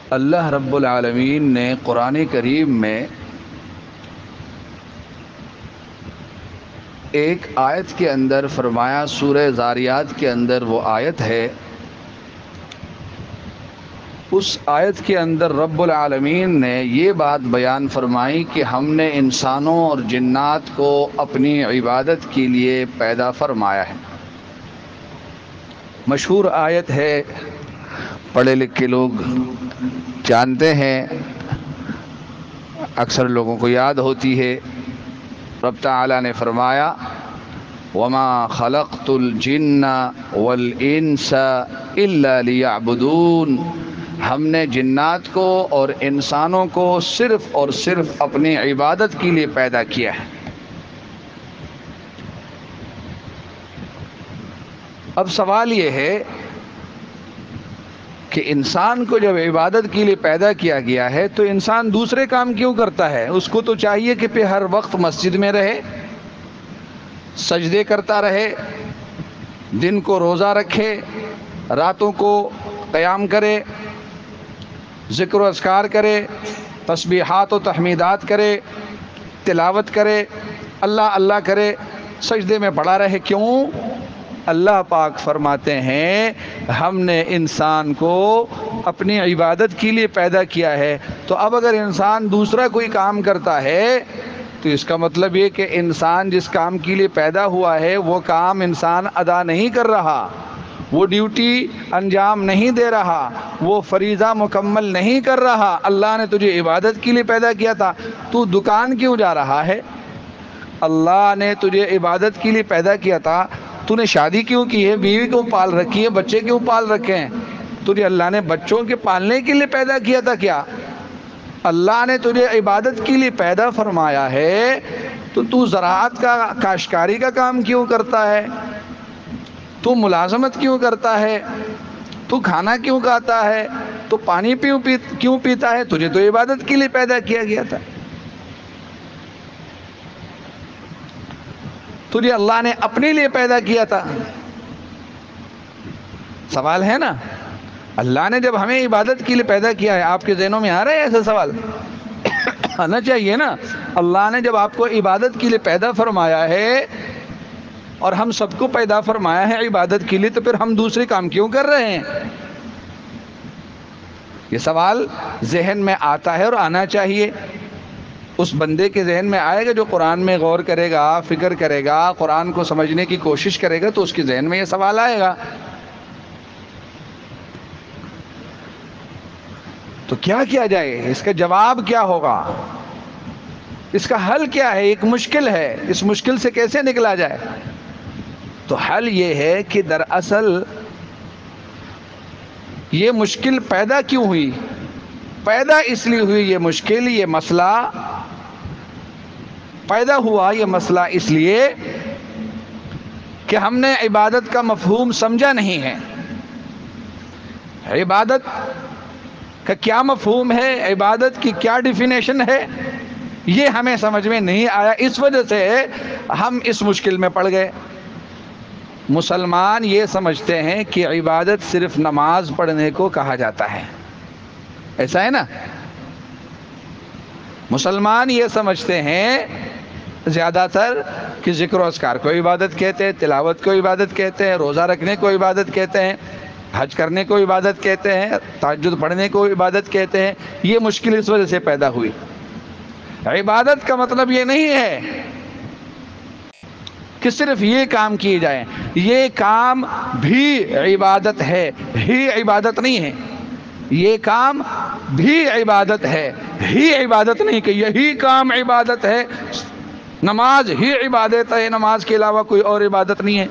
اللہ رب العالمین نے قرآن کریم میں ایک آیت کے اندر فرمایا، سورہ ذاریات کے اندر وہ آیت ہے، اس آیت کے اندر رب العالمین نے یہ بات بیان فرمائی کہ ہم نے انسانوں اور جنات کو اپنی عبادت کے لیے پیدا فرمایا ہے۔ مشہور آیت ہے، پڑھے لکھے لوگ جانتے ہیں، اکثر لوگوں کو یاد ہوتی ہے۔ رب تعالیٰ نے فرمایا، وَمَا خَلَقْتُ الْجِنَّ وَالْإِنسَ إِلَّا لِيَعْبُدُونَ، ہم نے جنات کو اور انسانوں کو صرف اور صرف اپنی عبادت کے لیے پیدا کیا ہے۔ اب سوال یہ ہے کہ انسان کو جب عبادت کے لیے پیدا کیا گیا ہے تو انسان دوسرے کام کیوں کرتا ہے؟ اس کو تو چاہیے کہ پھر ہر وقت مسجد میں رہے، سجدے کرتا رہے، دن کو روزہ رکھے، راتوں کو قیام کرے، ذکر و اذکار کرے، تسبیحات و تحمیدات کرے، تلاوت کرے، اللہ اللہ کرے، سجدے میں پڑا رہے۔ کیوں؟ اللہ پاک فرماتے ہیں ہم نے انسان کو اپنی عبادت کے لیے پیدا کیا ہے۔ تو اب اگر انسان دوسرا کوئی کام کرتا ہے تو اس کا مطلب یہ کہ انسان جس کام کے لیے پیدا ہوا ہے وہ کام انسان ادا نہیں کر رہا، وہ ڈیوٹی انجام نہیں دے رہا، وہ فریضہ مکمل نہیں کر رہا۔ اللہ نے تجھے عبادت کے لیے پیدا کیا تھا، تو دکان کیوں جا رہا ہے؟ اللہ نے تجھے عبادت کے لیے پیدا کیا تھا، تو نے شادی کیوں کی ہے، بیوی کیوں پال رکھی ہے، بچے کیوں پال رکھے ہیں؟ تجھے اللہ نے بچوں کے پالنے کے لیے پیدا کیا تھا کیا؟ اللہ نے تجھے عبادت کے لیے پیدا فرمایا ہے، تو زراعت کا، کاشتکاری کا کام کیوں کرتا ہے؟ تو ملازمت کیوں کرتا ہے؟ تو کھانا کیوں کھاتا ہے؟ تو پانی کیوں پیتا ہے؟ تجھے تو عبادت کے لیے پیدا کیا گیا تھا۔ تجھے اللہ نے اپنے لیے پیدا کیا تھا۔ سوال ہے نا، اللہ نے جب ہمیں عبادت کے لیے پیدا کیا ہے، آپ کے ذہنوں میں آ رہا ہے ایسا سوال؟ آنا چاہیے نا۔ اللہ نے جب آپ کو عبادت کے لیے پیدا فرمایا ہے اور ہم سب کو پیدا فرمایا ہے عبادت کے لیے، تو پھر ہم دوسرے کام کیوں کر رہے ہیں؟ یہ سوال ذہن میں آتا ہے اور آنا چاہیے۔ اس بندے کے ذہن میں آئے گا جو قرآن میں غور کرے گا، فکر کرے گا، قرآن کو سمجھنے کی کوشش کرے گا، تو اس کے ذہن میں یہ سوال آئے گا۔ تو کیا کیا جائے؟ اس کا جواب کیا ہوگا؟ اس کا حل کیا ہے؟ ایک مشکل ہے، اس مشکل سے کیسے نکلا جائے؟ تو حل یہ ہے کہ دراصل یہ مشکل پیدا کیوں ہوئی؟ پیدا اس لیے ہوئی یہ مشکل، یہ مسئلہ پیدا ہوا، یہ مسئلہ اس لیے کہ ہم نے عبادت کا مفہوم سمجھا نہیں ہے۔ عبادت کا کیا مفہوم ہے، عبادت کی کیا ڈیفینیشن ہے، یہ ہمیں سمجھ میں نہیں آیا۔ اس وجہ سے ہم اس مشکل میں پڑ گئے۔ مسلمان یہ سمجھتے ہیں کہ عبادت صرف نماز پڑھنے کو کہا جاتا ہے، ایسا ہے نا؟ مسلمان یہ سمجھتے ہیں زیادہ تر کہ ذکر و اذکار کو عبادت کہتے ہیں، تلاوت کو عبادت کہتے ہیں، روزہ رکھنے کو عبادت کہتے ہیں، حج کرنے کو عبادت کہتے ہیں، تہجد پڑھنے کو عبادت کہتے ہیں۔ یہ مشکل اس وجہ سے پیدا ہوئی۔ عبادت کا مطلب یہ نہیں ہے کہ صرف یہ کام کیے جائیں، یہ کام بھی عبادت ہے، ہی عبادت نہیں ہے۔ یہ کام بھی عبادت ہے، ہی عبادت نہیں کہ یہی کام عبادت ہے۔ نماز ہی عبادت ہے، نماز کے علاوہ کوئی اور عبادت نہیں ہے۔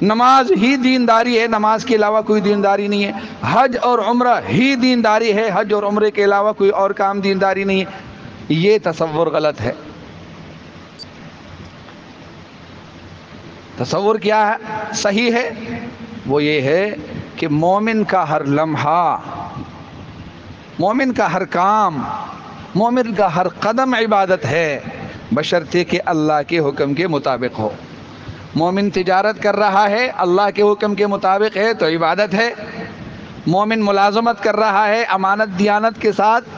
نماز ہی دینداری ہے، نماز کے علاوہ کوئی دینداری نہیں ہے۔ حج اور عمرہ ہی دینداری ہے، حج اور عمرے کے علاوہ کوئی اور کام دینداری نہیں ہے۔ یہ تصور غلط ہے۔ تصور کیا ہے صحیح ہے؟ وہ یہ ہے کہ مومن کا ہر لمحہ، مومن کا ہر کام، مومن کا ہر قدم عبادت ہے، بشرطے کہ اللہ کے حکم کے مطابق ہو۔ مومن تجارت کر رہا ہے، اللہ کے حکم کے مطابق ہے تو عبادت ہے۔ مومن ملازمت کر رہا ہے امانت دیانت کے ساتھ،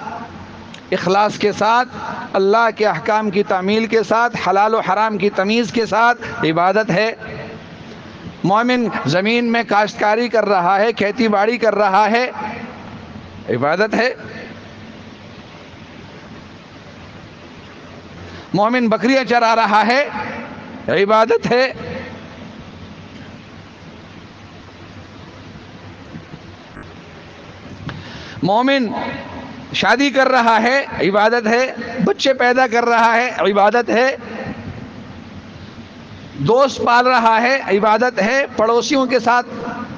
اخلاص کے ساتھ، اللہ کے احکام کی تعمیل کے ساتھ، حلال و حرام کی تمیز کے ساتھ، عبادت ہے۔ مومن زمین میں کاشتکاری کر رہا ہے، کھیتی باڑی کر رہا ہے، عبادت ہے۔ مومن بکریاں چرا رہا ہے، عبادت ہے۔ مومن شادی کر رہا ہے، عبادت ہے۔ بچے پیدا کر رہا ہے، عبادت ہے۔ دوست پال رہا ہے، عبادت ہے۔ پڑوسیوں کے ساتھ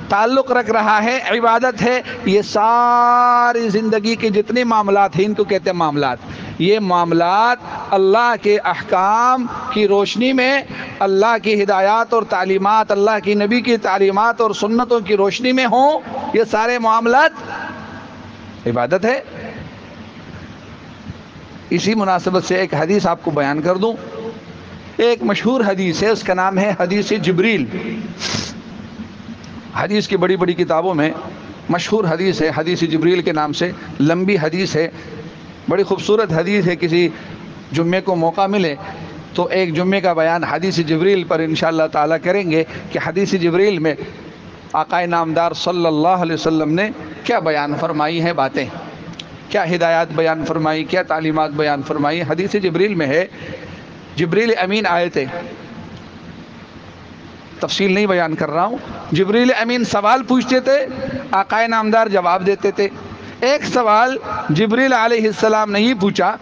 تعلق رکھ رہا ہے، عبادت ہے۔ یہ ساری زندگی کے جتنے معاملات ہیں ان کو کہتے ہیں معاملات۔ یہ معاملات اللہ کے احکام کی روشنی میں، اللہ کی ہدایات اور تعلیمات، اللہ کی نبی کی تعلیمات اور سنتوں کی روشنی میں ہوں، یہ سارے معاملات عبادت ہے۔ اسی مناسبت سے ایک حدیث آپ کو بیان کر دوں۔ ایک مشہور حدیث ہے، اس کا نام ہے حدیث جبریل۔ حدیث کی بڑی بڑی کتابوں میں مشہور حدیث ہے، حدیث جبریل کے نام سے، لمبی حدیث ہے، بڑی خوبصورت حدیث ہے۔ کسی جمعے کو موقع ملے تو ایک جمعے کا بیان حدیث جبریل پر انشاءاللہ تعالی کریں گے کہ حدیث جبریل میں آقا نامدار صلی اللہ علیہ وسلم نے کیا بیان فرمائی ہیں باتیں، کیا ہدایات بیان فرمائی، کیا تعلیمات بیان فرمائی۔ حدیث جبریل میں ہے، جبریل امین آئے تھے، تفصیل نہیں بیان کر رہا ہوں۔ جبریل امین سوال پوچھتے تھے، آقا نامدار جواب دیتے تھے۔ ایک سوال جبریل علیہ السلام نے یہ پوچھا،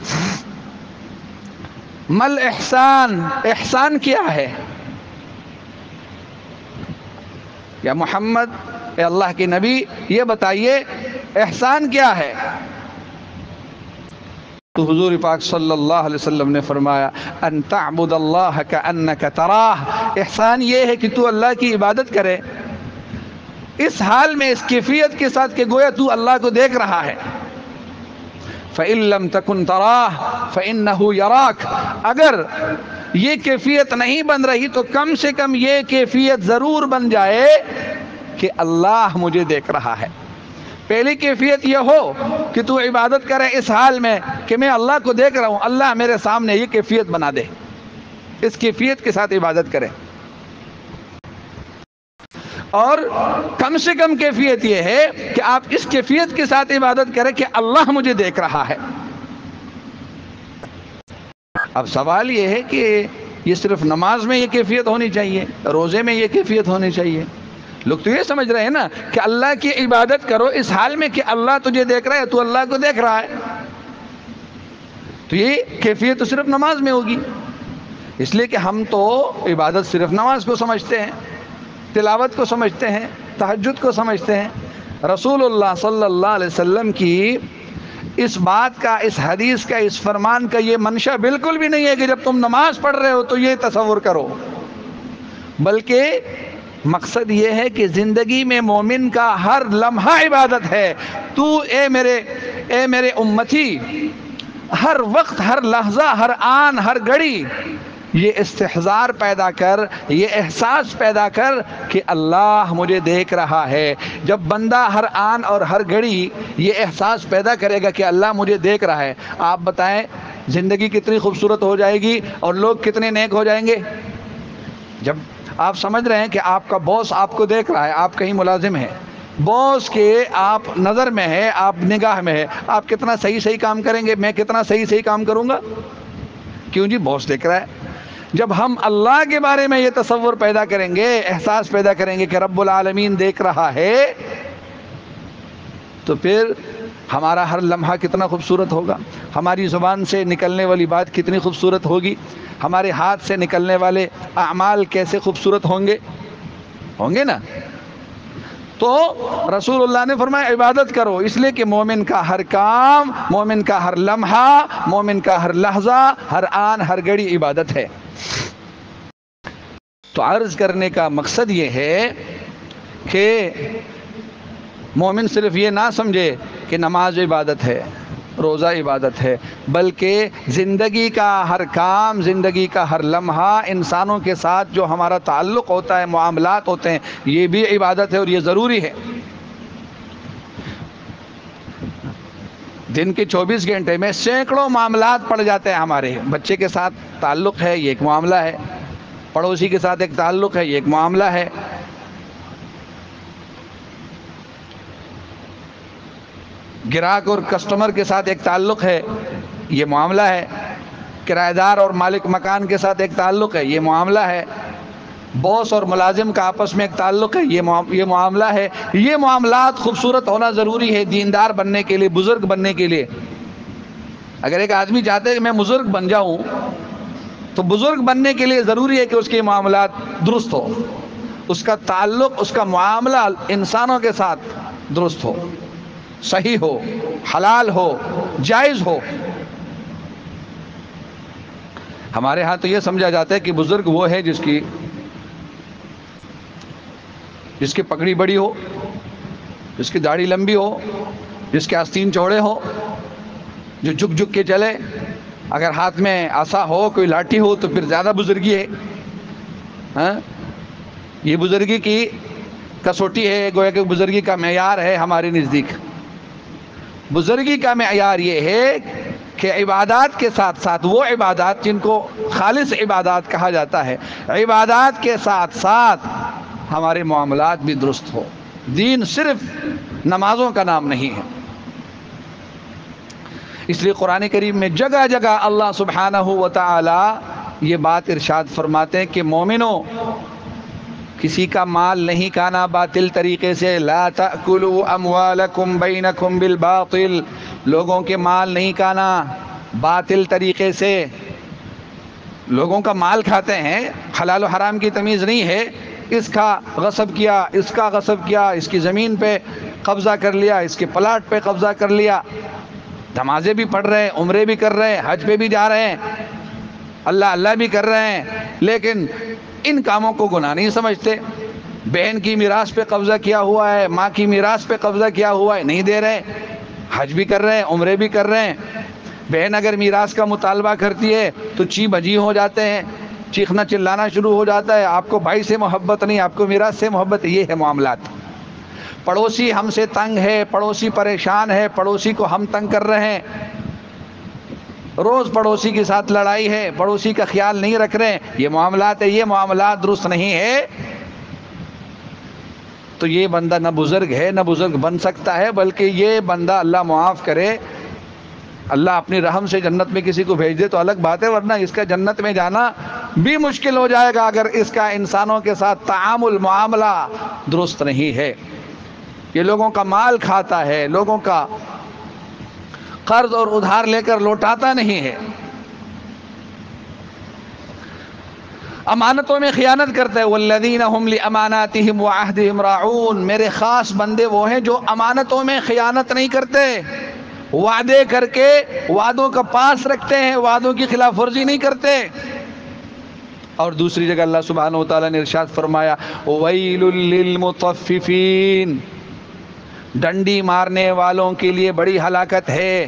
مل احسان، احسان کیا ہے؟ یا محمد، اے اللہ کے نبی، یہ بتائیے احسان کیا ہے؟ تو حضور پاک صلی اللہ علیہ وسلم نے فرمایا، ان تعبد اللہ کأنک تراہ، احسان یہ ہے کہ تو اللہ کی عبادت کرے اس حال میں، اس کیفیت کے ساتھ کہ گویا تو اللہ کو دیکھ رہا ہے۔ فَإِن لَمْ تَكُنْ تَرَاهُ فَإِنَّهُ يَرَاكَ، اگر یہ کیفیت نہیں بن رہی تو کم سے کم یہ کیفیت ضرور بن جائے کہ اللہ مجھے دیکھ رہا ہے۔ پہلی کیفیت یہ ہو کہ تو عبادت کرے اس حال میں کہ میں اللہ کو دیکھ رہا ہوں، اللہ میرے سامنے، یہ کیفیت بنا دے، اس کیفیت کے ساتھ عبادت کرے۔ اور کم سے کم کیفیت یہ ہے کہ آپ اس کیفیت کے ساتھ عبادت کریں کہ اللہ مجھے دیکھ رہا ہے۔ اب سوال یہ ہے کہ یہ صرف نماز میں یہ کیفیت ہونی چاہیے، روزے میں یہ کیفیت ہونی چاہیے؟ لوگ تو یہ سمجھ رہے ہیں نا کہ اللہ کی عبادت کرو اس حال میں کہ اللہ تجھے دیکھ رہا ہے، تو اللہ کو دیکھ رہا ہے، تو یہ کیفیت تو صرف نماز میں ہوگی۔ اس لیے کہ ہم تو عبادت صرف نماز کو سمجھتے ہیں، تلاوت کو سمجھتے ہیں، تہجد کو سمجھتے ہیں۔ رسول اللہ صلی اللہ علیہ وسلم کی اس بات کا، اس حدیث کا، اس فرمان کا یہ منشا بالکل بھی نہیں ہے کہ جب تم نماز پڑھ رہے ہو تو یہ تصور کرو، بلکہ مقصد یہ ہے کہ زندگی میں مومن کا ہر لمحہ عبادت ہے۔ تو اے میرے امتی، ہر وقت، ہر لحظہ، ہر آن، ہر گھڑی یہ استحضار پیدا کر، یہ احساس پیدا کر کہ اللہ مجھے دیکھ رہا ہے۔ جب بندہ ہر آن اور ہر گھڑی یہ احساس پیدا کرے گا کہ اللہ مجھے دیکھ رہا ہے، آپ بتائیں زندگی کتنی خوبصورت ہو جائے گی اور لوگ کتنے نیک ہو جائیں گے۔ جب آپ سمجھ رہے ہیں کہ آپ کا باس آپ کو دیکھ رہا ہے، آپ کہیں ملازم ہیں، باس کے آپ نظر میں ہے، آپ نگاہ میں ہے، آپ کتنا صحیح کام کریں گے؟ میں کتنا صحیح کام کروں گا؟ کیوں جی؟ باس دیکھ رہا ہے۔ جب ہم اللہ کے بارے میں یہ تصور پیدا کریں گے، احساس پیدا کریں گے کہ رب العالمین دیکھ رہا ہے، تو پھر ہمارا ہر لمحہ کتنا خوبصورت ہوگا، ہماری زبان سے نکلنے والی بات کتنی خوبصورت ہوگی، ہمارے ہاتھ سے نکلنے والے اعمال کیسے خوبصورت ہوں گے نا۔ تو رسول اللہ نے فرمایا عبادت کرو، اس لیے کہ مومن کا ہر کام، مومن کا ہر لمحہ، مومن کا ہر لحظہ، ہر آن، ہر گھڑی عبادت ہے۔ تو عرض کرنے کا مقصد یہ ہے کہ مومن صرف یہ نہ سمجھے کہ نماز عبادت ہے، روزہ عبادت ہے، بلکہ زندگی کا ہر کام، زندگی کا ہر لمحہ، انسانوں کے ساتھ جو ہمارا تعلق ہوتا ہے، معاملات ہوتے ہیں، یہ بھی عبادت ہے اور یہ ضروری ہے۔ دن کے 24 گھنٹے میں سینکڑوں معاملات پڑ جاتے ہیں ہمارے. بچے کے ساتھ تعلق ہے، یہ ایک معاملہ ہے. پڑوسی کے ساتھ ایک تعلق ہے، یہ ایک معاملہ ہے. گراہک اور کسٹمر کے ساتھ ایک تعلق ہے، یہ معاملہ ہے. کرایہ دار اور مالک مکان کے ساتھ ایک تعلق ہے، یہ معاملہ ہے. باس اور ملازم کا آپس میں ایک تعلق ہے، یہ معاملہ ہے. یہ معاملات خوبصورت ہونا ضروری ہے دیندار بننے کے لیے، بزرگ بننے کے لیے. اگر ایک آدمی چاہتے ہے کہ میں بزرگ بن جاؤں تو بزرگ بننے کے لیے ضروری ہے کہ اس کے معاملات درست ہو، اس کا تعلق، اس کا معاملہ انسانوں کے ساتھ درست ہو، صحیح ہو، حلال ہو، جائز ہو. ہمارے ہاں تو یہ سمجھا جاتا ہے کہ بزرگ وہ ہے جس کی پگڑی بڑی ہو، جس کی داڑھی لمبی ہو، جس کے آستین چوڑے ہو، جو جھک جھک کے چلے. اگر ہاتھ میں عصا ہو، کوئی لاٹھی ہو تو پھر زیادہ بزرگی ہے. ہاں، یہ بزرگی کی کسوٹی ہے، گویا کہ بزرگی کا معیار ہے ہمارے نزدیک. بزرگی کا معیار یہ ہے کہ عبادات کے ساتھ ساتھ، وہ عبادات جن کو خالص عبادات کہا جاتا ہے، عبادات کے ساتھ ساتھ ہمارے معاملات بھی درست ہو. دین صرف نمازوں کا نام نہیں ہے. اس لیے قرآن کریم میں جگہ جگہ اللہ سبحانہ و تعالی یہ بات ارشاد فرماتے ہیں کہ مومنوں، کسی کا مال نہیں کھانا باطل طریقے سے. لا تأکلوا اموالکم بینکم بالباطل، لوگوں کے مال نہیں کھانا باطل طریقے سے. لوگوں کا مال کھاتے ہیں، حلال و حرام کی تمیز نہیں ہے. اس کا غصب کیا، اس کا غصب کیا، اس کی زمین پہ قبضہ کر لیا، اس کے پلاٹ پہ قبضہ کر لیا. نمازیں بھی پڑھ رہے ہیں، عمرے بھی کر رہے ہیں، حج پہ بھی جا رہے ہیں، اللہ اللہ بھی کر رہے ہیں، لیکن ان کاموں کو گناہ نہیں سمجھتے. بہن کی میراث پہ قبضہ کیا ہوا ہے، ماں کی میراث پہ قبضہ کیا ہوا ہے، نہیں دے رہے. حج بھی کر رہے ہیں، عمرے بھی کر رہے ہیں. بہن اگر میراث کا مطالبہ کرتی ہے تو چی بجی ہو جاتے ہیں، چیخنا چلانا شروع ہو جاتا ہے. آپ کو بھائی سے محبت نہیں، آپ کو میراث سے محبت. یہ ہے معاملات. پڑوسی ہم سے تنگ ہے، پڑوسی پریشان ہے، پڑوسی کو ہم تنگ کر رہے ہیں، روز پڑوسی کے ساتھ لڑائی ہے، پڑوسی کا خیال نہیں رکھ رہے ہیں، یہ معاملات ہے. یہ معاملات درست نہیں ہے تو یہ بندہ نہ بزرگ ہے، نہ بزرگ بن سکتا ہے. بلکہ یہ بندہ، اللہ معاف کرے، اللہ اپنی رحم سے جنت میں کسی کو بھیج دے تو الگ بات ہے، ورنہ اس کا جنت میں جانا بھی مشکل ہو جائے گا اگر اس کا انسانوں کے ساتھ تعامل، معاملہ درست نہیں ہے. یہ لوگوں کا مال کھاتا ہے، لوگوں کا قرض اور ادھار لے کر لوٹاتا نہیں ہے، امانتوں میں خیانت کرتا ہے. والذین هم لاماناتهم وعهدهم راعون، میرے خاص بندے وہ ہیں جو امانتوں میں خیانت نہیں کرتے، وعدے کر کے وعدوں کا پاس رکھتے ہیں، وعدوں کی خلاف ورزی نہیں کرتے. اور دوسری جگہ اللہ سبحانہ و تعالیٰ نے ارشاد فرمایا وَيْلٌ لِّلْمُطَفِّفِينَ، ڈنڈی مارنے والوں کے لیے بڑی ہلاکت ہے.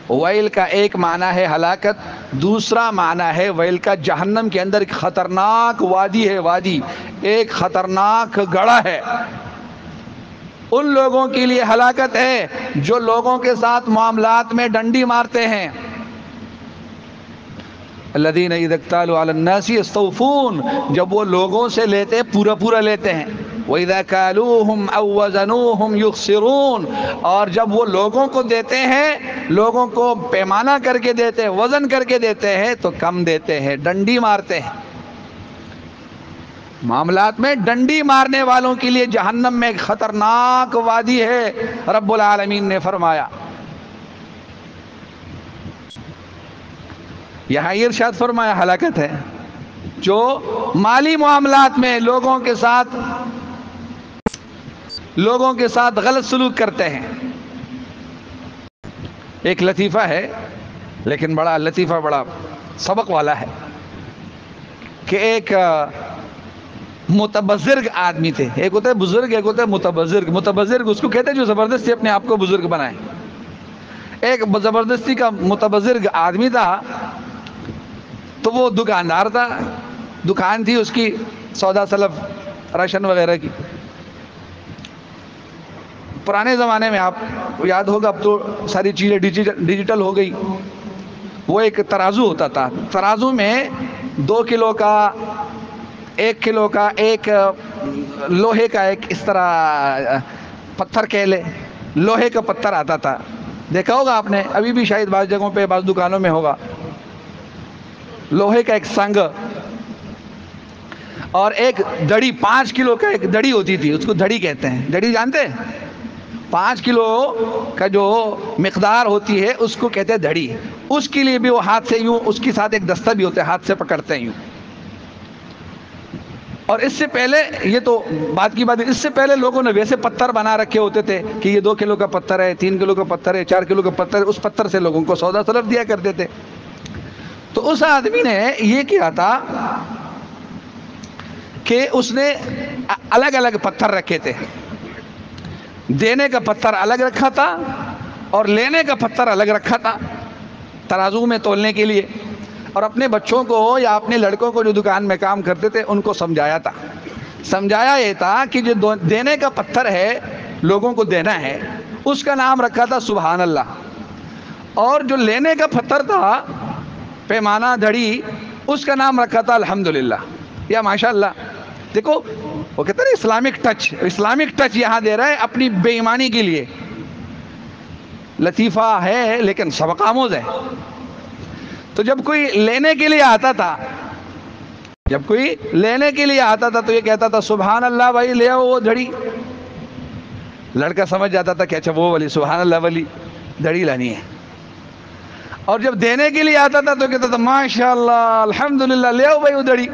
ویل کا ایک معنی ہے ہلاکت، دوسرا معنی ہے ویل کا جہنم کے اندر ایک خطرناک وادی ہے، وادی ایک خطرناک گڑھا ہے. ان لوگوں کے لیے ہلاکت ہے جو لوگوں کے ساتھ معاملات میں ڈنڈی مارتے ہیں. الذین اذا اکتالوا علی الناس یستوفون، جب وہ لوگوں سے لیتے پورا پورا لیتے ہیں. وَإِذَا كَالُوهُمْ أَوْ وَزَنُوهُمْ يُخْسِرُونَ، اور جب وہ لوگوں کو دیتے ہیں، لوگوں کو پیمانہ کر کے دیتے ہیں، وزن کر کے دیتے ہیں تو کم دیتے ہیں، ڈنڈی مارتے ہیں. معاملات میں ڈنڈی مارنے والوں کے لیے جہنم میں ایک خطرناک وادی ہے، رب العالمین نے فرمایا. یہاں یہ ارشاد فرمایا ہلاکت ہے جو مالی معاملات میں لوگوں کے ساتھ غلط سلوک کرتے ہیں. ایک لطیفہ ہے، لیکن بڑا لطیفہ، بڑا سبق والا ہے کہ ایک متبذر آدمی تھے. ایک ہوتا ہے بزرگ، ایک ہوتا ہے متبذر. متبذر اس کو کہتے ہیں جو زبردستی اپنے آپ کو بزرگ بنائے. ایک زبردستی کا متبذر آدمی تھا تو وہ دکاندار تھا، دکان تھی اس کی سودا سلف راشن وغیرہ کی. پرانے زمانے میں آپ کو یاد ہوگا، اب تو ساری چیزیں ڈیجیٹل ہو گئی، وہ ایک ترازو ہوتا تھا، ترازو میں 2 کلو کا، 1 کلو کا، ایک لوہے کا، ایک اس طرح پتھر کہہ لے، لوہے کا پتھر آتا تھا، دیکھا ہوگا آپ نے، ابھی بھی شاید بعض جگہوں پہ بعض دکانوں میں ہوگا، لوہے کا ایک سنگ، اور ایک دڑی، 5 کلو کا ایک دڑی ہوتی تھی، اس کو دڑی کہتے ہیں، دڑی جانتے ہیں؟ 5 کلو کا جو مقدار ہوتی ہے اس کو کہتے ہیں دھڑی، اس کے لیے بھی وہ ہاتھ سے یوں، اس کے ساتھ ایک دستہ بھی ہوتا ہے، ہاتھ سے پکڑتے ہیں یوں. اور اس سے پہلے، یہ تو بات کی بات ہے، اس سے پہلے لوگوں نے ویسے پتھر بنا رکھے ہوتے تھے کہ یہ 2 کلو کا پتھر ہے، 3 کلو کا پتھر ہے، 4 کلو کا پتھر ہے، اس پتھر سے لوگوں کو سودا سلف دیا کرتے تھے. تو اس آدمی نے یہ کیا تھا کہ اس نے الگ الگ پتھر رکھے تھے، دینے کا پتھر الگ رکھا تھا اور لینے کا پتھر الگ رکھا تھا ترازو میں تولنے کے لیے. اور اپنے بچوں کو یا اپنے لڑکوں کو جو دکان میں کام کرتے تھے ان کو سمجھایا تھا. سمجھایا یہ تھا کہ جو دینے کا پتھر ہے، لوگوں کو دینا ہے، اس کا نام رکھا تھا سبحان اللہ، اور جو لینے کا پتھر تھا، پیمانہ دھڑی، اس کا نام رکھا تھا الحمدللہ یا ماشاء اللہ. دیکھو وہ کہتے ہیں اسلامک ٹچ یہاں دے رہا ہے اپنی بے ایمانی کے لیے. لطیفہ ہے لیکن سبق آموز ہے. تو جب کوئی لینے کے لیے آتا تھا، تو یہ کہتا تھا سبحان اللہ بھائی لے آؤ وہ دھڑی. لڑکا سمجھ جاتا تھا کہ اچھا وہ والی سبحان اللہ والی دھڑی لانی ہے. اور جب دینے کے لیے آتا تھا تو کہتا تھا ماشاء اللہ الحمدللہ لے آؤ بھائی وہ دھڑی.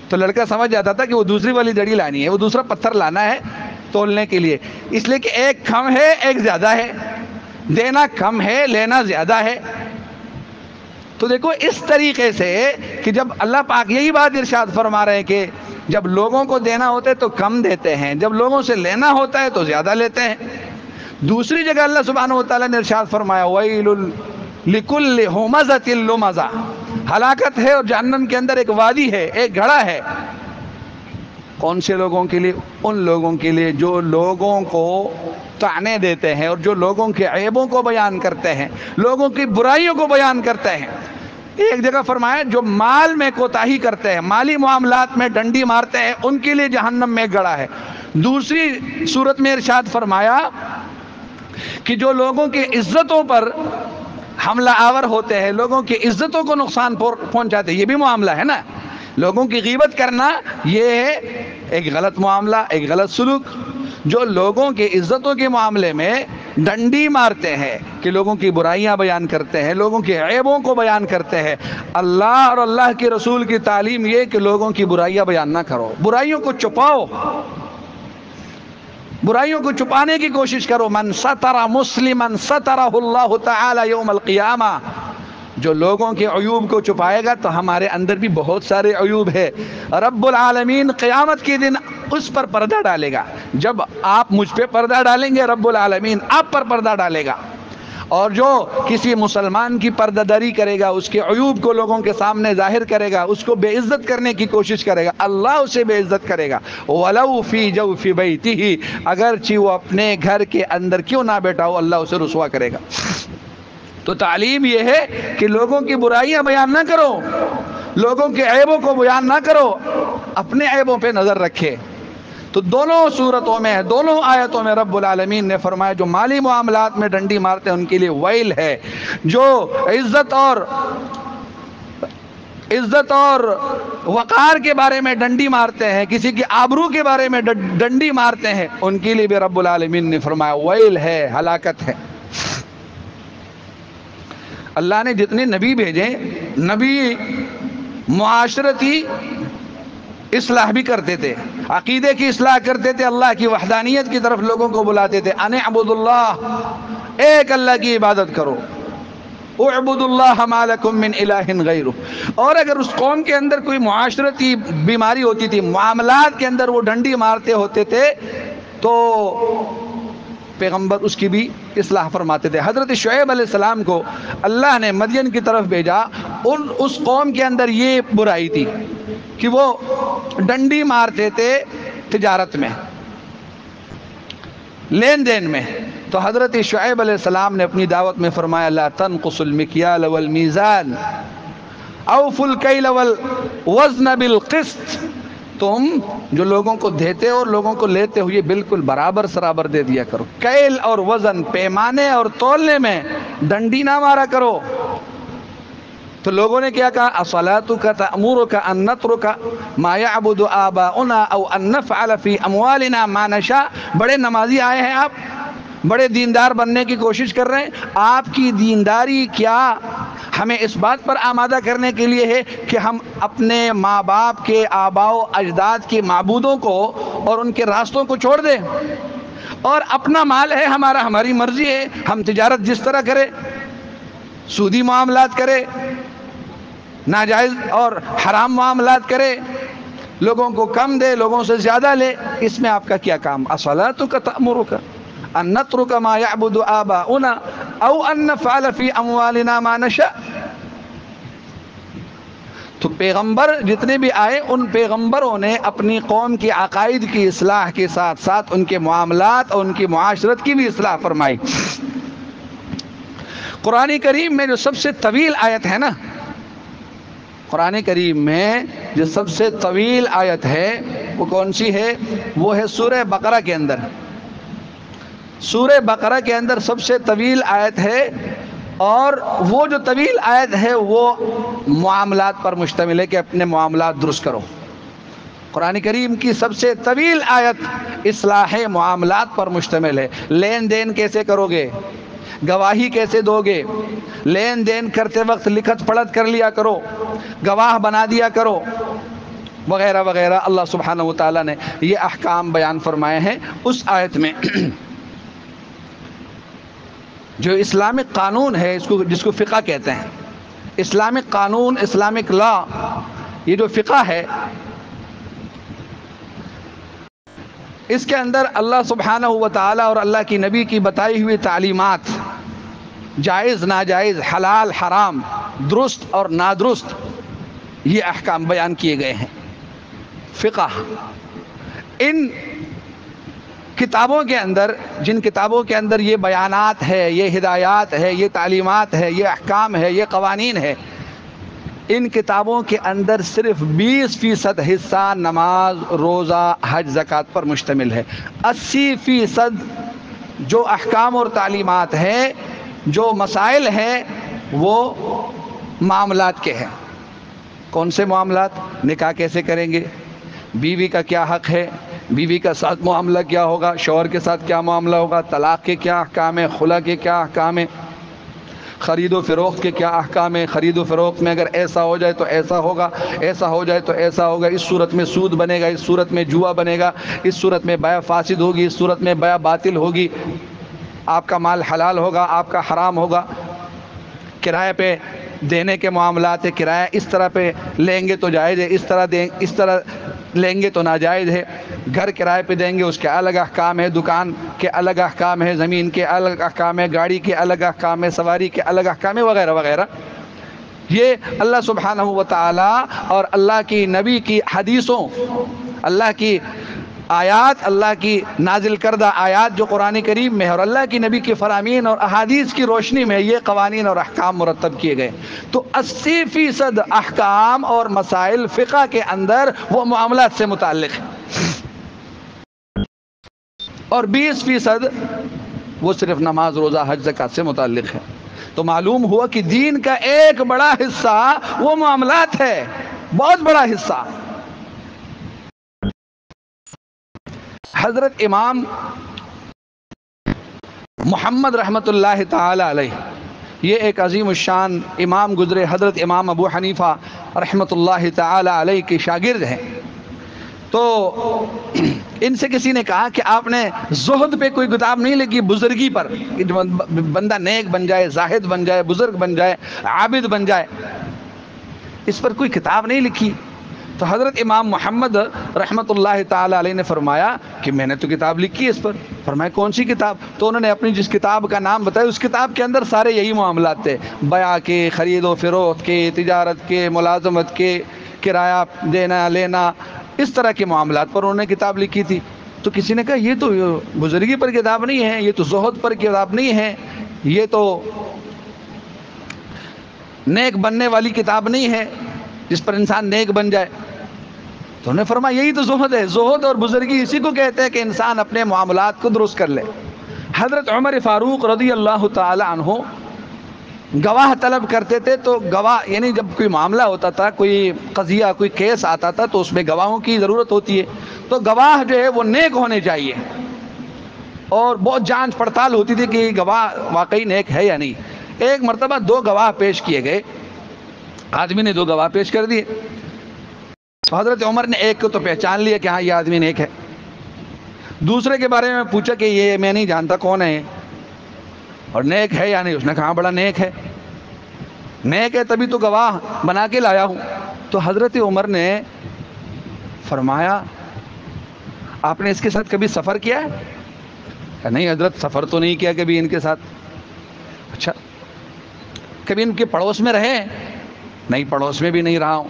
تو لڑکا سمجھ جاتا تھا کہ وہ دوسری والی دھڑی لانی ہے، وہ دوسرا پتھر لانا ہے تولنے کے لیے. اس لیے کہ ایک کم ہے ایک زیادہ ہے، دینا کم ہے لینا زیادہ ہے. تو دیکھو اس طریقے سے کہ جب اللہ پاک یہی بات ارشاد فرما رہے ہیں کہ جب لوگوں کو دینا ہوتا ہے تو کم دیتے ہیں، جب لوگوں سے لینا ہوتا ہے تو زیادہ لیتے ہیں. دوسری جگہ اللہ سبحانہ وتعالیٰ نے ارشاد فرمایا وَيْلٌ لِكُلِّ هُمَزَةٍ لُمَزَةٍ، ہلاکت ہے اور جہنم کے اندر ایک وادی ہے، ایک گڑھا ہے. کون سے لوگوں کے لیے؟ ان لوگوں کے لیے جو لوگوں کو طعنے دیتے ہیں اور جو لوگوں کے عیبوں کو بیان کرتے ہیں، لوگوں کی برائیوں کو بیان کرتے ہیں. ایک جگہ فرمایا جو مال میں کوتاہی کرتے ہیں، مالی معاملات میں ڈنڈی مارتے ہیں، ان کے لیے جہنم میں گڑھا ہے. دوسری صورت میں ارشاد فرمایا کہ جو لوگوں کی عزتوں پر حملہ آور ہوتے ہیں، لوگوں کی عزتوں کو نقصان پہنچاتے ہیں، یہ بھی معاملہ ہے نا. لوگوں کی غیبت کرنا یہ ہے ایک غلط معاملہ، ایک غلط سلوک. جو لوگوں کی عزتوں کے معاملے میں ڈنڈی مارتے ہیں، کہ لوگوں کی برائیاں بیان کرتے ہیں، لوگوں کے عیبوں کو بیان کرتے ہیں، اللہ اور اللہ کے رسول کی تعلیم یہ کہ لوگوں کی برائیاں بیان نہ کرو، برائیوں کو چھپاؤ، برائیوں کو چھپانے کی کوشش کرو. من ستر مسلما سترہ اللہ تعالی یوم القیامہ، جو لوگوں کے عیوب کو چھپائے گا تو ہمارے اندر بھی بہت سارے عیوب ہے، رب العالمین قیامت کے دن اس پر پردہ ڈالے گا. جب آپ مجھ پہ پردہ ڈالیں گے رب العالمین آپ پر پردہ ڈالے گا. اور جو کسی مسلمان کی پردہ داری کرے گا، اس کے عیوب کو لوگوں کے سامنے ظاہر کرے گا، اس کو بے عزت کرنے کی کوشش کرے گا، اللہ اسے بے عزت کرے گا. وَلَوْ فِي جَوْفِ بَيْتِهِ، اگرچہ وہ اپنے گھر کے اندر کیوں نہ بیٹھا ہو اللہ اسے رسوا کرے گا. تو تعلیم یہ ہے کہ لوگوں کی برائیاں بیان نہ کرو، لوگوں کے عیبوں کو بیان نہ کرو، اپنے عیبوں پہ نظر رکھے. تو دونوں صورتوں میں، دونوں آیتوں میں رب العالمین نے فرمایا جو مالی معاملات میں ڈنڈی مارتے ہیں ان کے لیے ویل ہے، جو عزت اور وقار کے بارے میں ڈنڈی مارتے ہیں، کسی کی آبرو کے بارے میں ڈنڈی مارتے ہیں، ان کے لیے بھی رب العالمین نے فرمایا ویل ہے، ہلاکت ہے. اللہ نے جتنے نبی بھیجے، نبی معاشرتی اصلاح بھی کرتے تھے، عقیدے کی اصلاح کرتے تھے، اللہ کی وحدانیت کی طرف لوگوں کو بلاتے تھے. ان اعبدوا اللہ، ایک اللہ کی عبادت کرو. اعبدوا اللہ ما لکم من الہ غیرہ. اور اگر اس قوم کے اندر کوئی معاشرتی بیماری ہوتی تھی، معاملات کے اندر وہ ڈنڈی مارتے ہوتے تھے، تو پیغمبر اس کی بھی اصلاح فرماتے تھے. حضرت شعیب علیہ السلام کو اللہ نے مدین کی طرف بھیجا، اس قوم کے اندر یہ برائی تھی کہ وہ ڈنڈی مارتے تھے تجارت میں. لین دین میں. تو حضرت شعیب علیہ السلام نے اپنی دعوت میں فرمایا لا تنقصوا المکیال والمیزان اوفوا الکیل والوزن بالقسط. تم جو لوگوں کو دیتے ہو اور لوگوں کو لیتے ہو یہ بالکل برابر سرابر دے دیا کرو. کیل اور وزن پیمانے اور تولنے میں ڈنڈی نہ مارا کرو. تو لوگوں نے کیا کہا اصلاتک تأمرک ان نترک ما یعبد آباؤنا او ان نفعل فی اموالنا ما نشاء. بڑے نمازی آئے ہیں آپ, بڑے دیندار بننے کی کوشش کر رہے ہیں. آپ کی دینداری کیا ہمیں اس بات پر آمادہ کرنے کے لیے ہے کہ ہم اپنے ماں باپ کے آباء و اجداد کے معبودوں کو اور ان کے راستوں کو چھوڑ دیں؟ اور اپنا مال ہے ہمارا, ہماری مرضی ہے, ہم تجارت جس طرح کرے, سودی معاملات کرے, ناجائز اور حرام معاملات کرے, لوگوں کو کم دے لوگوں سے زیادہ لے. اس میں آپ کا کیا کام؟ اصلاتک تأمرک ان نترک ما یعبد آباؤنا او ان نفعل فی اموالنا ما نشاء. تو پیغمبر جتنے بھی آئے ان پیغمبروں نے اپنی قوم کی عقائد کی اصلاح کے ساتھ ساتھ ان کے معاملات اور ان کی معاشرت کی بھی اصلاح فرمائی. قرآن کریم میں جو سب سے طویل آیت ہے نا, قرآن کریم میں جو سب سے طویل آیت ہے وہ کون سی ہے؟ وہ ہے سورہ بقرہ کے اندر. سورہ بقرہ کے اندر سب سے طویل آیت ہے, اور وہ جو طویل آیت ہے وہ معاملات پر مشتمل ہے کہ اپنے معاملات درست کرو. قرآن کریم کی سب سے طویل آیت اصلاح معاملات پر مشتمل ہے. لین دین کیسے کرو گے, گواہی کیسے دو گے, لین دین کرتے وقت لکھت پڑھت کر لیا کرو, گواہ بنا دیا کرو, وغیرہ وغیرہ. اللہ سبحانہ و تعالیٰ نے یہ احکام بیان فرمائے ہیں اس آیت میں. جو اسلامک قانون ہے جس کو فقہ کہتے ہیں, اسلامک قانون, اسلامک لا, یہ جو فقہ ہے اس کے اندر اللہ سبحانہ و تعالیٰ اور اللہ کی نبی کی بتائی ہوئی تعلیمات, جائز ناجائز, حلال حرام, درست اور نادرست, یہ احکام بیان کیے گئے ہیں. فقہ ان کتابوں کے اندر, جن کتابوں کے اندر یہ بیانات ہے, یہ ہدایات ہے, یہ تعلیمات ہے, یہ احکام ہے, یہ قوانین ہے, ان کتابوں کے اندر صرف 20% حصہ نماز, روزہ, حج, زکوٰۃ پر مشتمل ہے. 80% جو احکام اور تعلیمات ہیں, جو مسائل ہیں, وہ معاملات کے ہیں. کون سے معاملات؟ نکاح کیسے کریں گے, بیوی کا کیا حق ہے, بیوی کا ساتھ معاملہ کیا ہوگا, شوہر کے ساتھ کیا معاملہ ہوگا, طلاق کے کیا احکام ہیں, خلا کے کیا احکام ہیں, خرید و فروخت کے کیا احکام ہیں. خرید و فروخت میں اگر ایسا ہو جائے تو ایسا ہوگا, ایسا ہو جائے تو ایسا ہوگا, اس صورت میں سود بنے گا, اس صورت میں جوا بنے گا, اس صورت میں بیع فاسد ہوگی, اس صورت میں بیع باطل ہوگی, آپ کا مال حلال ہوگا, آپ کا حرام ہوگا. کرائے پہ دینے کے معاملات ہے, کرایہ اس طرح پہ لیں گے تو جائز ہے, اس طرح لیں گے تو ناجائز ہے. گھر کرائے پہ دیں گے اس کے الگ احکام ہے, دکان کے الگ احکام ہے, زمین کے الگ احکام ہے, گاڑی کے الگ احکام ہے, سواری کے الگ احکام ہے, وغیرہ وغیرہ. یہ اللہ سبحانہ و تعالیٰ اور اللہ کی نبی کی حدیثوں, اللہ کی آیات, اللہ کی نازل کردہ آیات جو قرآن کریم میں ہے, اور اللہ کی نبی کی فرامین اور احادیث کی روشنی میں یہ قوانین اور احکام مرتب کیے گئے. تو 80% احکام اور مسائل فقہ کے اندر وہ معاملات سے متعلق ہیں, اور 20% وہ صرف نماز, روزہ, حج, زکوٰۃ سے متعلق ہے. تو معلوم ہوا کہ دین کا ایک بڑا حصہ وہ معاملات ہے, بہت بڑا حصہ. حضرت امام محمد رحمۃ اللہ تعالی علیہ, یہ ایک عظیم الشان امام گزرے, حضرت امام ابو حنیفہ رحمۃ اللہ تعالی علیہ کے شاگرد ہیں. تو ان سے کسی نے کہا کہ آپ نے زہد پہ کوئی کتاب نہیں لکھی, بزرگی پر, کہ بندہ نیک بن جائے, زاہد بن جائے, بزرگ بن جائے, عابد بن جائے, اس پر کوئی کتاب نہیں لکھی؟ تو حضرت امام محمد رحمۃ اللہ تعالی علیہ نے فرمایا کہ میں نے تو کتاب لکھی ہے اس پر. فرمایا کون سی کتاب؟ تو انہوں نے اپنی جس کتاب کا نام بتایا, اس کتاب کے اندر سارے یہی معاملات تھے, بیع کے, خرید و فروخت کے, تجارت کے, ملازمت کے, کرایہ دینا لینا, اس طرح کے معاملات پر انہوں نے کتاب لکھی تھی. تو کسی نے کہا یہ تو بزرگی پر کتاب نہیں ہے، یہ تو زہد پر کتاب نہیں ہے، یہ تو نیک بننے والی کتاب نہیں ہے جس پر انسان نیک بن جائے۔ تو انہوں نے فرمایا یہی تو زہد ہے، زہد اور بزرگی اسی کو کہتے ہیں کہ انسان اپنے معاملات کو درست کر لے۔ حضرت عمر فاروق رضی اللہ تعالی عنہ گواہ طلب کرتے تھے، تو گواہ یعنی جب کوئی معاملہ ہوتا تھا، کوئی قضیہ، کوئی کیس آتا تھا تو اس میں گواہوں کی ضرورت ہوتی ہے، تو گواہ جو ہے وہ نیک ہونے چاہیے، اور بہت جانچ پڑتال ہوتی تھی کہ گواہ واقعی نیک ہے یا نہیں۔ ایک مرتبہ 2 گواہ پیش کیے گئے، آدمی نے 2 گواہ پیش کر دیے، تو حضرت عمر نے ایک کو تو پہچان لیا کہ ہاں یہ آدمی نیک ہے، دوسرے کے بارے میں پوچھا کہ یہ میں نہیں جانتا کون ہے اور نیک ہے یا نہیں، اس نے کہا بڑا نیک ہے، نیک ہے تبھی تو گواہ بنا کے لایا ہوں۔ تو حضرت عمر نے فرمایا آپ نے اس کے ساتھ کبھی سفر کیا ہے؟ کہ نہیں حضرت سفر تو نہیں کیا کبھی ان کے ساتھ۔ اچھا کبھی ان کے پڑوس میں رہے؟ نہیں پڑوس میں بھی نہیں رہا ہوں۔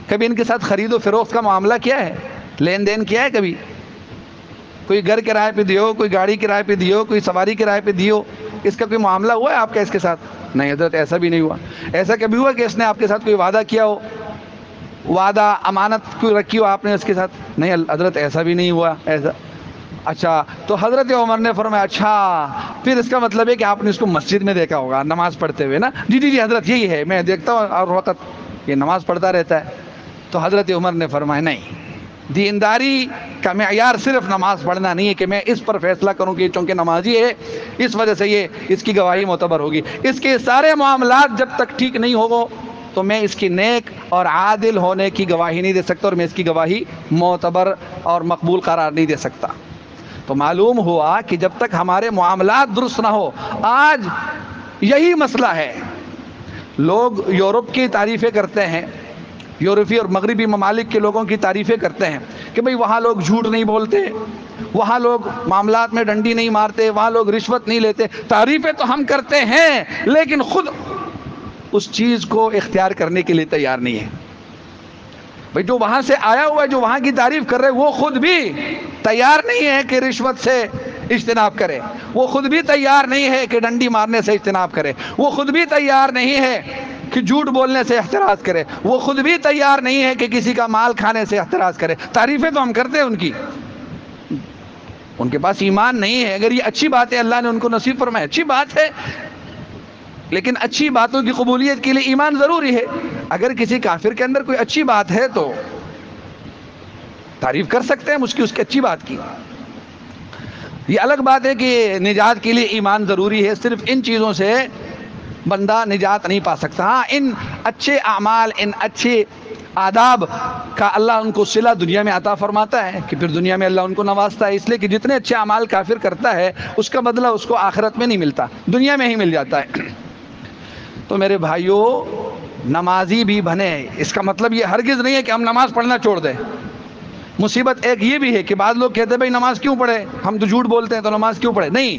کبھی ان کے ساتھ خرید و فروخت کا معاملہ کیا ہے؟ لین دین کیا ہے کبھی؟ کوئی گھر کرائے پہ دیو، کوئی گاڑی کرائے پہ دیو، کوئی سواری کرائے پہ دیو، اس کا کوئی معاملہ ہوا ہے آپ کا اس کے ساتھ؟ نہیں حضرت ایسا بھی نہیں ہوا۔ ایسا کبھی ہوا کہ اس نے آپ کے ساتھ کوئی وعدہ کیا ہو، وعدہ امانت کوئی رکھی ہو آپ نے اس کے ساتھ؟ نہیں حضرت ایسا بھی نہیں ہوا ایسا۔ اچھا تو حضرت عمر نے فرمایا اچھا پھر اس کا مطلب ہے کہ آپ نے اس کو مسجد میں دیکھا ہوگا نماز پڑھتے ہوئے نا؟ جی جی جی حضرت یہی ہے، میں دیکھتا ہوں اور وقت یہ نماز پڑھتا رہتا ہے۔ تو حضرت عمر نے فرمایا نہیں، دینداری کا معیار صرف نماز پڑھنا نہیں ہے کہ میں اس پر فیصلہ کروں کہ چونکہ نمازی ہے اس وجہ سے یہ اس کی گواہی معتبر ہوگی، اس کے سارے معاملات جب تک ٹھیک نہیں ہوگا تو میں اس کی نیک اور عادل ہونے کی گواہی نہیں دے سکتا، اور میں اس کی گواہی معتبر اور مقبول قرار نہیں دے سکتا۔ تو معلوم ہوا کہ جب تک ہمارے معاملات درست نہ ہو، آج یہی مسئلہ ہے، لوگ یورپ کی تعریفیں کرتے ہیں، یورپی اور مغربی ممالک کے لوگوں کی تعریفیں کرتے ہیں کہ بھئی وہاں لوگ جھوٹ نہیں بولتے، وہاں لوگ معاملات میں ڈنڈی نہیں مارتے، وہاں لوگ رشوت نہیں لیتے۔ تعریفیں تو ہم کرتے ہیں لیکن خود اس چیز کو اختیار کرنے کے لیے تیار نہیں ہے۔ بھئی جو وہاں سے آیا ہوا ہے، جو وہاں کی تعریف کر رہے وہ خود بھی تیار نہیں ہے کہ رشوت سے اجتناب کرے، وہ خود بھی تیار نہیں ہے کہ ڈنڈی مارنے سے اجتناب کرے، وہ خود بھی تیار نہیں ہے کہ جھوٹ بولنے سے احتراز کرے، وہ خود بھی تیار نہیں ہے کہ کسی کا مال کھانے سے احتراز کرے۔ تعریفیں تو ہم کرتے ہیں ان کی، ان کے پاس ایمان نہیں ہے۔ اگر یہ اچھی بات ہے اللہ نے ان کو نصیب فرمایا، اچھی بات ہے، لیکن اچھی باتوں کی قبولیت کے لیے ایمان ضروری ہے۔ اگر کسی کافر کے اندر کوئی اچھی بات ہے تو تعریف کر سکتے ہیں اس کی اچھی بات کی۔ یہ الگ بات ہے کہ نجات کے لیے ایمان ضروری ہے، صرف ان چیزوں سے بندہ نجات نہیں پا سکتا۔ ہاں ان اچھے اعمال، ان اچھے آداب کا اللہ ان کو صلہ دنیا میں عطا فرماتا ہے کہ پھر دنیا میں اللہ ان کو نوازتا ہے، اس لیے کہ جتنے اچھے اعمال کافر کرتا ہے اس کا بدلہ اس کو آخرت میں نہیں ملتا، دنیا میں ہی مل جاتا ہے۔ تو میرے بھائیوں، نمازی بھی بنے، اس کا مطلب یہ ہرگز نہیں ہے کہ ہم نماز پڑھنا چھوڑ دیں۔ مصیبت ایک یہ بھی ہے کہ بعض لوگ کہتے ہیں بھائی نماز کیوں پڑھے، ہم تو جھوٹ بولتے ہیں تو نماز کیوں پڑھے؟ نہیں،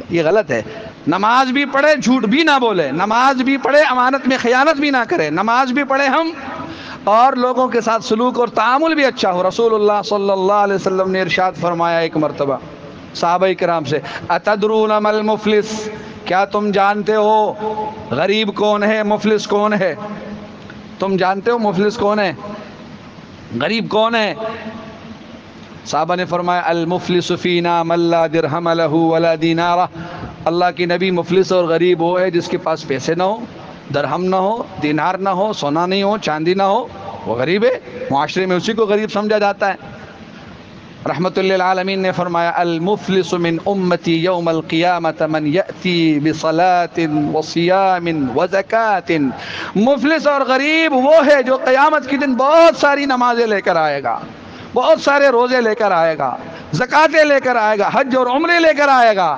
یہ غلط ہے۔ نماز بھی پڑھے، جھوٹ بھی نہ بولے، نماز بھی پڑھے، امانت میں خیانت بھی نہ کرے، نماز بھی پڑھے ہم اور لوگوں کے ساتھ سلوک اور تعامل بھی اچھا ہو۔ رسول اللہ صلی اللہ علیہ وسلم نے ارشاد فرمایا ایک مرتبہ صحابہ کرام سے، اتدرون ما المفلس، کیا تم جانتے ہو غریب کون ہے، مفلس کون ہے؟ تم جانتے ہو مفلس کون ہے، غریب کون ہے؟ صحابہ نے فرمایا المفلس فینا من لا درہم لہ ولا دینارہ، اللہ کی نبی مفلس اور غریب وہ ہے جس کے پاس پیسے نہ ہو، درہم نہ ہو، دینار نہ ہو، سونا نہیں ہو، چاندی نہ ہو، وہ غریب ہے، معاشرے میں اسی کو غریب سمجھا جاتا ہے۔ رحمت للعالمین نے فرمایا المفلس من امتی یوم القیامت من یأتی بصلاة وصیام وزکاة، مفلس اور غریب وہ ہے جو قیامت کے دن بہت ساری نمازیں لے کر آئے گا، بہت سارے روزے لے کر آئے گا، زکاتیں لے کر آئے گا، حج اور عمرے لے کر آئے گا،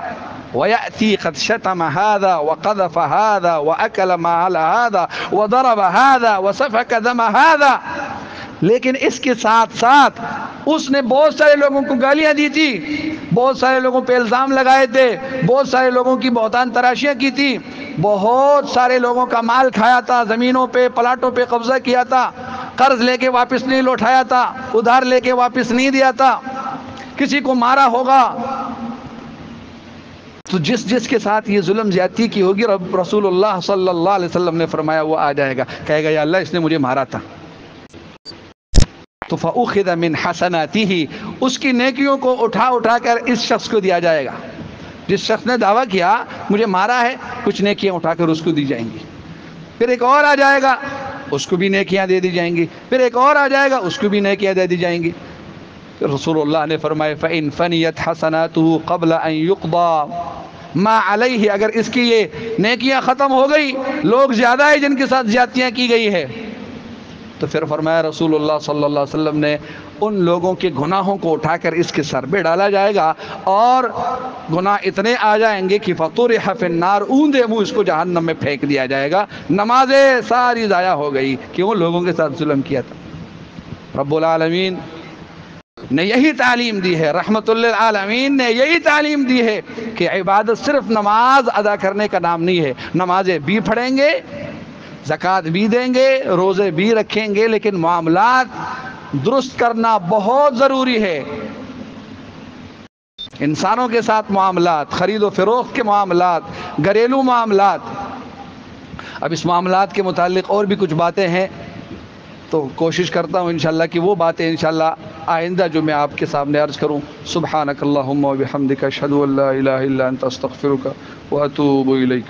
وَيَأْتِي قَدْ شَتَمَ هَذَا وَقَذَفَ هَذَا وَأَكَلَ مَالَ هَذَا وَضَرَبَ هَذَا وَسَفَكَ دَمَ هَذَا، لیکن اس کے ساتھ ساتھ اس نے بہت سارے لوگوں کو گالیاں دی تھی، بہت سارے لوگوں پہ الزام لگائے تھے، بہت سارے لوگوں کی بہتان تراشیاں کی تھی، بہت سارے لوگوں کا مال کھایا تھا، زمینوں پہ پلاٹوں پہ قبضہ کیا تھا، قرض لے کے واپس نہیں لوٹایا تھا، ادھار لے کے واپس نہیں دیا تھا، کسی کو مارا ہوگا، تو جس کے ساتھ یہ ظلم زیادتی کی ہوگی، رسول اللہ صلی اللہ علیہ وسلم نے فرمایا وہ آ جائے گا، کہے گا یا اللہ اس نے مجھے مارا تھا، تو فَأُخِذَ مِنْ حَسَنَاتِهِ، اس کی نیکیوں کو اٹھا کر اس شخص کو دیا جائے گا۔ جس شخص نے دعویٰ کیا مجھے مارا ہے، کچھ نیکیاں اٹھا کر اس کو دی جائیں گی، پھر ایک اور آ جائے گا اس کو بھی نیکیاں دے دی جائیں گی، پھر ایک اور آ جائے گا اس کو بھی نیکیاں دے دی جائیں گی۔ پھر رسول اللہ نے فرمایا فَإِنْ فَنِيَتْ حَسَنَاتُهُ قَبْلَ أَنْ يُقْضَى مَا عَلَيْهِ، اگر اس کی یہ نیکیاں ختم ہو گئی، لوگ زیادہ ہیں جن کے ساتھ زیادتیاں کی گئی ہے، تو پھر فرمایا رسول اللہ صلی اللہ علیہ وسلم نے ان لوگوں کے گناہوں کو اٹھا کر اس کے سر پہ ڈالا جائے گا، اور گناہ اتنے آ جائیں گے کہ فَطُرِحَ فِي النَّارِ، اوندے منہ اس کو جہنم میں پھینک دیا جائے گا، نمازیں ساری ضائع ہو گئی، کیوں؟ لوگوں کے ساتھ ظلم کیا تھا۔ رب العالمین نے یہی تعلیم دی ہے، رحمت للعالمین نے یہی تعلیم دی ہے کہ عبادت صرف نماز ادا کرنے کا نام نہیں ہے، نمازیں بھی پڑھیں گے، زکوٰۃ بھی دیں گے، روزے بھی رکھیں گے، لیکن معاملات درست کرنا بہت ضروری ہے۔ انسانوں کے ساتھ معاملات، خرید و فروخت کے معاملات، گھریلو معاملات۔ اب اس معاملات کے متعلق اور بھی کچھ باتیں ہیں، تو کوشش کرتا ہوں انشاءاللہ کہ وہ باتیں انشاءاللہ آئندہ جو میں آپ کے سامنے عرض کروں۔ سبحانک اللہم و بحمدک، اشہد ان لا الہ الا انت، استغفرک و اتوب الیک۔